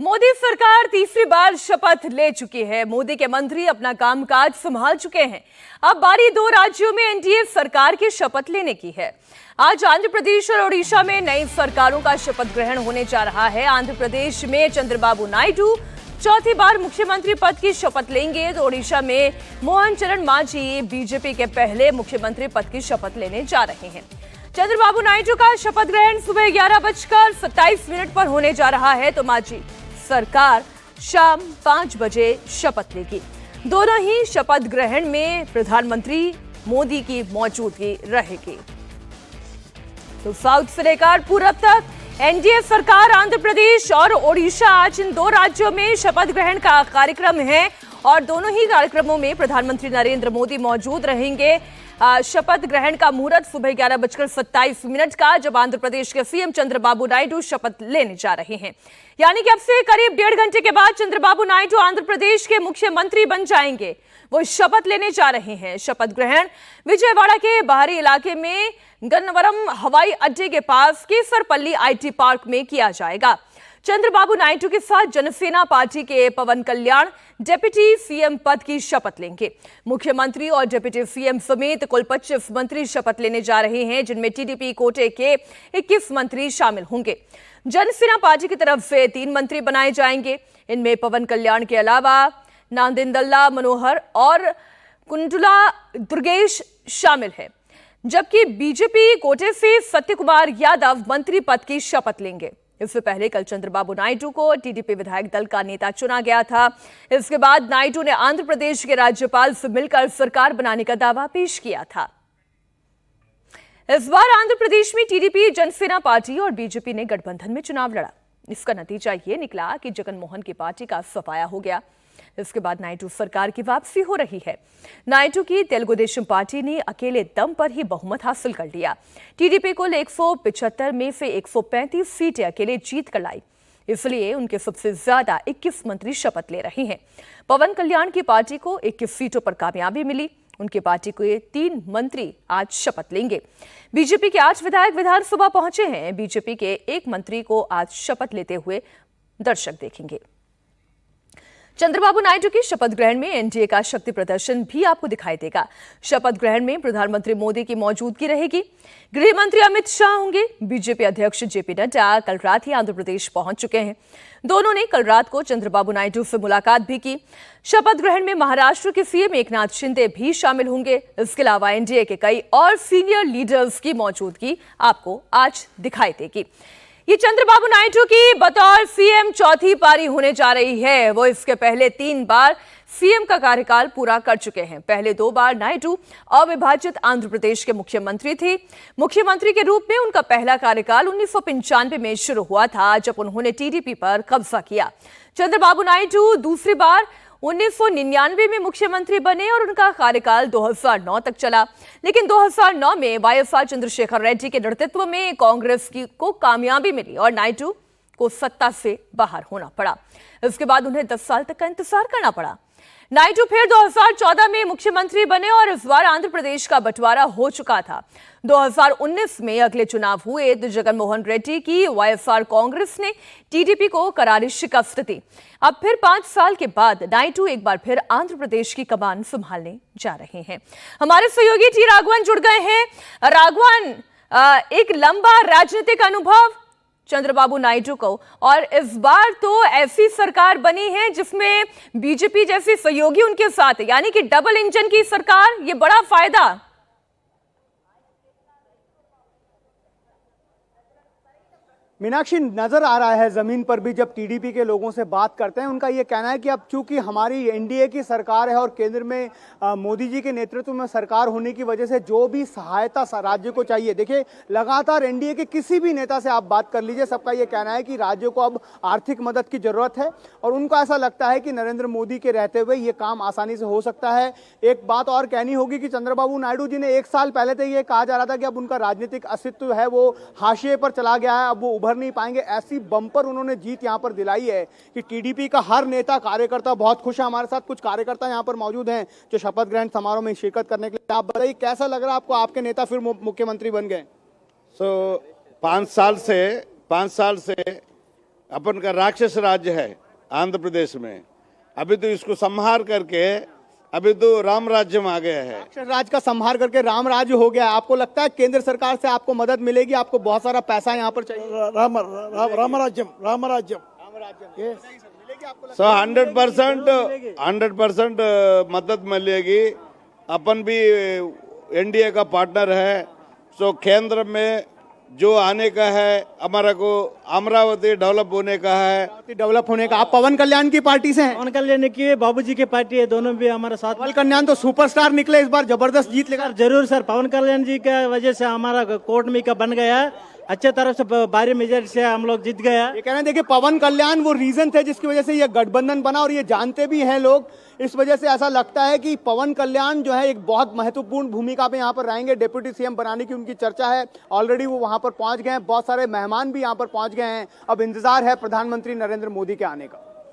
मोदी सरकार तीसरी बार शपथ ले चुकी है। मोदी के मंत्री अपना कामकाज संभाल चुके हैं। अब बारी दो राज्यों में एनडीए सरकार की शपथ लेने की है। आज आंध्र प्रदेश और ओडिशा में नई सरकारों का शपथ ग्रहण होने जा रहा है। आंध्र प्रदेश में चंद्रबाबू नायडू चौथी बार मुख्यमंत्री पद की शपथ लेंगे, तो ओडिशा में मोहन चरण मांझी बीजेपी के पहले मुख्यमंत्री पद की शपथ लेने जा रहे हैं। चंद्रबाबू नायडू का शपथ ग्रहण सुबह 11:27 पर होने जा रहा है, तो मांझी सरकार शाम 5 बजे शपथ लेगी। दोनों ही शपथ ग्रहण में प्रधानमंत्री मोदी की मौजूदगी रहेगी। तो साउथ से लेकर पूरब तक एनडीए सरकार, आंध्र प्रदेश और ओडिशा, आज इन दो राज्यों में शपथ ग्रहण का कार्यक्रम है और दोनों ही कार्यक्रमों में प्रधानमंत्री नरेंद्र मोदी मौजूद रहेंगे। शपथ ग्रहण का मुहूर्त सुबह 11:27 का, जब आंध्र प्रदेश के सीएम चंद्रबाबू नायडू शपथ लेने जा रहे हैं। यानी कि अब से करीब 1.5 घंटे के बाद चंद्रबाबू नायडू आंध्र प्रदेश के मुख्यमंत्री बन जाएंगे। वो शपथ लेने जा रहे हैं। शपथ ग्रहण विजयवाड़ा के बाहरी इलाके में गन्नवरम हवाई अड्डे के पास केसरपल्ली आईटी पार्क में किया जाएगा। चंद्रबाबू नायडू के साथ जनसेना पार्टी के पवन कल्याण डिप्टी सीएम पद की शपथ लेंगे। मुख्यमंत्री और डिप्टी सीएम समेत कुल 25 मंत्री शपथ लेने जा रहे हैं, जिनमें टीडीपी कोटे के 21 मंत्री शामिल होंगे। जनसेना पार्टी की तरफ से 3 मंत्री बनाए जाएंगे। इनमें पवन कल्याण के अलावा नांदेंदल्ला मनोहर और कुंडला दुर्गेश शामिल है, जबकि बीजेपी कोटे से सत्य कुमार यादव मंत्री पद की शपथ लेंगे। इससे पहले कल चंद्रबाबू नायडू को टीडीपी विधायक दल का नेता चुना गया था। इसके बाद नायडू ने आंध्र प्रदेश के राज्यपाल से मिलकर सरकार बनाने का दावा पेश किया था। इस बार आंध्र प्रदेश में टीडीपी, जनसेना पार्टी और बीजेपी ने गठबंधन में चुनाव लड़ा। इसका नतीजा ये निकला कि जगन मोहन की पार्टी का सफाया हो गया। इसके बाद नायडू सरकार की वापसी हो रही है। नायडू की तेलुगु देशम पार्टी ने अकेले दम पर ही बहुमत हासिल कर लिया। टीडीपी को 175 में से 135 सीटें अकेले जीत कर लाई, इसलिए उनके सबसे ज्यादा 21 मंत्री शपथ ले रहे हैं। पवन कल्याण की पार्टी को 21 सीटों पर कामयाबी मिली। उनकी पार्टी के 3 मंत्री आज शपथ लेंगे। बीजेपी के 8 विधायक विधानसभा पहुंचे हैं। बीजेपी के 1 मंत्री को आज शपथ लेते हुए दर्शक देखेंगे। चंद्रबाबू नायडू की शपथ ग्रहण में एनडीए का शक्ति प्रदर्शन भी आपको दिखाई देगा। शपथ ग्रहण में प्रधानमंत्री मोदी की मौजूदगी रहेगी। गृह मंत्री अमित शाह होंगे। बीजेपी अध्यक्ष जेपी नड्डा कल रात ही आंध्र प्रदेश पहुंच चुके हैं। दोनों ने कल रात को चंद्रबाबू नायडू से मुलाकात भी की। शपथ ग्रहण में महाराष्ट्र के सीएम एकनाथ शिंदे भी शामिल होंगे। इसके अलावा एनडीए के कई और सीनियर लीडर्स की मौजूदगी आपको आज दिखाई देगी। ये चंद्रबाबू नायडू की बतौर सीएम चौथी पारी होने जा रही है। वो इसके पहले 3 बार सीएम का कार्यकाल पूरा कर चुके हैं। पहले 2 बार नायडू अविभाजित आंध्र प्रदेश के मुख्यमंत्री थे। मुख्यमंत्री के रूप में उनका पहला कार्यकाल 1995 में शुरू हुआ था, जब उन्होंने टीडीपी पर कब्जा किया। चंद्रबाबू नायडू दूसरी बार 1999 में मुख्यमंत्री बने और उनका कार्यकाल 2009 तक चला। लेकिन 2009 में वाईएसआर चंद्रशेखर रेड्डी के नेतृत्व में कांग्रेस को कामयाबी मिली और नायडू को सत्ता से बाहर होना पड़ा। इसके बाद उन्हें 10 साल तक का इंतजार करना पड़ा। नायडू फिर 2014 में मुख्यमंत्री बने और इस बार आंध्र प्रदेश का बंटवारा हो चुका था। 2019 में अगले चुनाव हुए तो जगन मोहन रेड्डी की वाईएसआर कांग्रेस ने टीडीपी को करारी शिकस्त दी। अब फिर 5 साल के बाद नायडू एक बार फिर आंध्र प्रदेश की कमान संभालने जा रहे हैं। हमारे सहयोगी टी राघवन जुड़ गए हैं। राघवन, एक लंबा राजनीतिक अनुभव चंद्रबाबू नायडू को, और इस बार तो ऐसी सरकार बनी है जिसमें बीजेपी जैसी सहयोगी उनके साथ है, यानी कि डबल इंजन की सरकार। ये बड़ा फायदा। मीनाक्षी, नजर आ रहा है जमीन पर भी जब टीडीपी के लोगों से बात करते हैं, उनका ये कहना है कि अब चूंकि हमारी एनडीए की सरकार है और केंद्र में मोदी जी के नेतृत्व में सरकार होने की वजह से जो भी सहायता राज्य को चाहिए, देखिए लगातार एनडीए के किसी भी नेता से आप बात कर लीजिए, सबका ये कहना है कि राज्य को अब आर्थिक मदद की जरूरत है और उनको ऐसा लगता है कि नरेंद्र मोदी के रहते हुए ये काम आसानी से हो सकता है। एक बात और कहनी होगी कि चंद्रबाबू नायडू जी ने 1 साल पहले तो ये कहा जा रहा था कि अब उनका राजनीतिक अस्तित्व है वो हाशिए पर चला गया है, अब वो नहीं पाएंगे। ऐसी बम्पर उन्होंने जीत यहां पर दिलाई है कि टीडीपी का हर नेता कार्यकर्ता बहुत खुश है। हमारे साथ कुछ कार्यकर्ता यहां पर मौजूद हैं जो शपथ ग्रहण समारोह में शिरकत करने के लिए। आप बताइए कैसा लग रहा है आपको, आपके नेता फिर मुख्यमंत्री बन गए? 5 साल से अपन का राक्षस राज्य है आंध्र प्रदेश में, अभी तो इसको संहार करके अभी तो राम राज्य में आ गया है। राक्षस राज का संहार करके राम राज्य हो गया है। आपको लगता है केंद्र सरकार से आपको मदद मिलेगी? आपको बहुत सारा पैसा यहाँ पर चाहिए। रामराज्यम सो 100% मदद मिलेगी। अपन भी एनडीए का पार्टनर है। सो केंद्र में जो आने का है, हमारा को अमरावती डेवलप होने का है। डेवलप होने का। आप पवन कल्याण की पार्टी से हैं? पवन कल्याण की बाबूजी की पार्टी है, दोनों भी हमारे साथ। पवन कल्याण तो सुपरस्टार निकले, इस बार जबरदस्त जीत लेकर। जरूर सर, पवन कल्याण जी का वजह से हमारा कोर्ट में का बन गया, अच्छे तरह से भारी मेजर से हम लोग जीत गया। ये कह रहे हैं देखिए पवन कल्याण वो रीजन थे जिसकी वजह से ये गठबंधन बना, और ये जानते भी हैं लोग। इस वजह से ऐसा लगता है कि पवन कल्याण जो है एक बहुत महत्वपूर्ण भूमिका पे यहाँ पर रहेंगे। डिप्टी सीएम बनाने की उनकी चर्चा है, ऑलरेडी वो वहां पर पहुंच गए हैं। बहुत सारे मेहमान भी यहाँ पर पहुंच गए हैं। अब इंतजार है प्रधानमंत्री नरेंद्र मोदी के आने का।